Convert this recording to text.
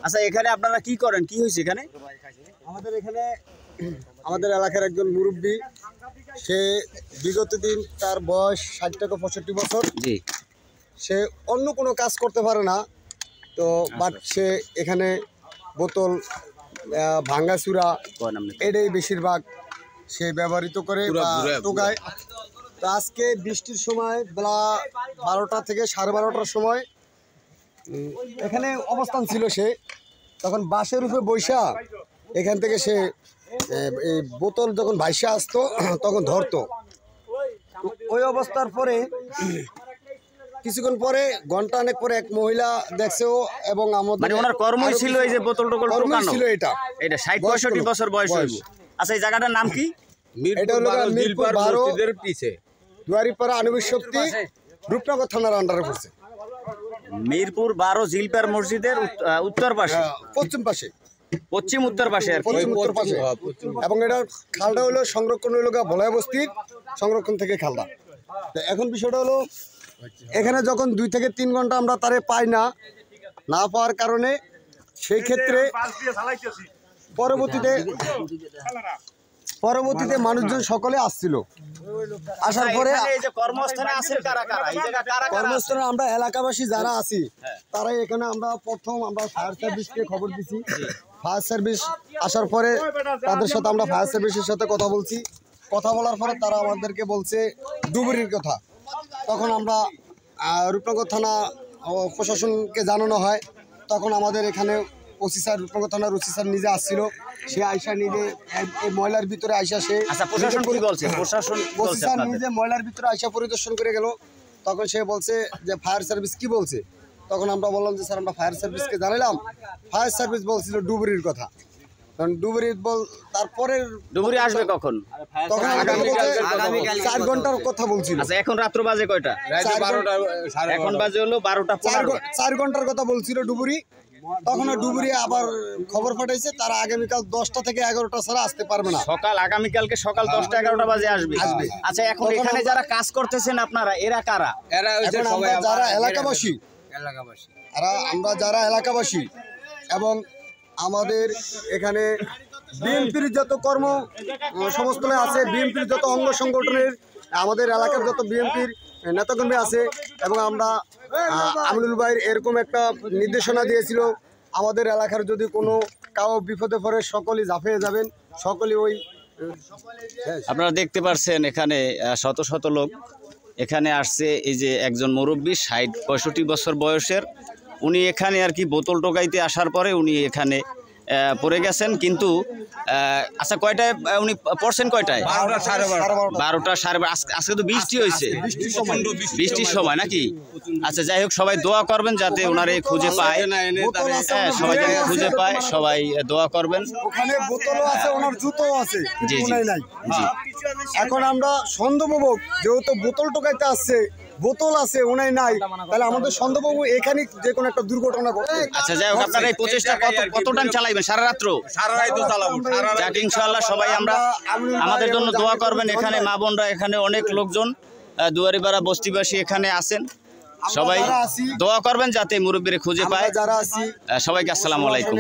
আচ্ছা, এখানে আপনারা কি করেন? কি হয়েছে এখানে? আমাদের এখানে আমাদের এলাকার একজন মুরব্বী, সে বিগত দিন তার বয়স 60 থেকে 65 বছর। জি। সে অন্য কোনো কাজ করতে পারে না, তো বাট সে এখানে বোতল ভাঙ্গাচুরা এটাই বেশিরভাগ সে ব্যবহৃত করে বা টোকায়। তো আজকে বৃষ্টির সময় বেলা 12টা থেকে 12:30টার সময় এখানে অবস্থান ছিল সে, তখন বাসের উপরে বৈশা এখান থেকে সে এই বোতল যখন ভাইসা আসতো তখন ধরতো। ওই অবস্থার পরে কিছুক্ষণ পরে ঘন্টা অনেক পরে এক মহিলা দেখছেও, এবং আমাদের মানে ওনার কর্মই ছিল এই যে বোতল টোকল টোকানো ছিল। এটা 60-65 বছর বয়স হইব। আচ্ছা, এই জায়গাটার নাম কি? এটা হলো মিরপুর 12 পিছে দুয়ারিপাড়া আনবিক শক্তি রূপনগর থানার আন্ডারে পড়ছে। মিরপুর 12 জিলপার মসজিদের উত্তর পাশে, পশ্চিম উত্তর পাশে আর কি। এবং এটার খালটা হলো সংরক্ষণ হলো ভোলায় বস্তির সংরক্ষণ থেকে খালটা। এখন বিষয়টা হলো এখানে যখন 2 থেকে 3 ঘন্টা আমরা তারে পাই না পাওয়ার কারণে সেই ক্ষেত্রে পরবর্তীতে মানুষজন সকলে আসছিল। আসার পরে কর্মস্থানে আমরা এলাকাবাসী যারা আছি তারাই এখানে আমরা প্রথম ফায়ার সার্ভিসকে খবর দিছি। ফায়ার সার্ভিস আসার পরে তাদের সাথে আমরা ফায়ার সার্ভিসের সাথে কথা বলছি। কথা বলার পরে তারা আমাদেরকে বলছে ডুবুরির কথা। তখন আমরা রূপনগর থানা প্রশাসনকে জানানো হয়। তখন আমাদের এখানে ওসি স্যার, রূপনগর থানার ওসি স্যার নিজে আসছিল। সে আয়সা নিজে এই ময়লার ভিতরে আয়সা প্রশাসন ওসি স্যার নিজে ময়লার ভিতরে আয়সা পরিদর্শন করে গেল। তখন সে বলছে যে ফায়ার সার্ভিস কি বলছে। তখন আমরা বললাম যে স্যার আমরা ফায়ার সার্ভিসকে জানালাম। ফায়ার সার্ভিস বলছিল ডুবুরির কথা। ডুবুরি আসবে কখন? তখন 4 ঘন্টার কথা বলছিল। আচ্ছা, এখন রাত্র বাজে কয়টা? এখন বাজে হলো 12টা। 4 ঘন্টার কথা বলছিল ডুবুরি। তখন ডুবুরি আবার খবর পাঠাইছে তারা আগামীকাল 10টা থেকে 11টা ছাড়া আসতে পারবে না। আগামীকালকে সকাল 10টা-11টা বাজে আসবে। আচ্ছা, এখন এখানে যারা কাজ করতেছেন আপনারা, এরা কারা? যারা এলাকাবাসী, আমরা যারা এলাকাবাসী এবং আমাদের এখানে বিএনপির যত কর্ম সমস্থলে আছে, বিএনপির যত অঙ্গ সংগঠনের আমাদের এলাকার যত বিএনপির নেতাকর্মী আছে, এবং আমরা আমিনুল ভাইয়ের এরকম একটা নির্দেশনা দিয়েছিল আমাদের এলাকার যদি কোনো কাউ বিপদে পড়ে সকলেই ঝাঁপিয়ে যাবেন, সকলেই ওই। আপনারা দেখতে পাচ্ছেন এখানে শত শত লোক এখানে আসছে। এই যে একজন মুরব্বী 60-65 বছর বয়সের, উনি এখানে আর কি বোতল টোকাইতে আসার পরে উনি এখানে পড়ে গেছেন। কিন্তু আচ্ছা, কয়টায় উনি পড়ছেন? কয়টায়? 12টা 12:30। আজকে তো বৃষ্টি হয়েছে, বৃষ্টির সময় নাকি? আচ্ছা, যাই হোক, সবাই দোয়া করবেন যাতে ওনারে খুঁজে পায়। সবাই যাতে খুঁজে পায়, সবাই দোয়া করবেন। ওখানে বোতলও আছে, ওনার জুতোও আছে। জি জি জি। এখন আমরা সন্দেহবাবু যেহেতু বোতল টোকাইতে আসছে, বোতল আছে উনাই নাই, তাহলে আমাদের সন্দেহবাবু এখানে যে কোনো একটা দুর্ঘটনা ঘটে। আচ্ছা, যাই হোক, আপনারা এই প্রচেষ্টা কত টাইম চালাইবেন? সারা রাত্র? যাক, ইনশাআল্লাহ সবাই আমাদের জন্য দোয়া করবেন। এখানে মা বোনরা, এখানে অনেক লোকজন দুয়ারিপাড়া বস্তিবাসী এখানে আছেন, সবাই দোয়া করবেন যাতে মুরব্বীরে খুঁজে পায়। যারা আছি সবাইকে আসসালামু আলাইকুম।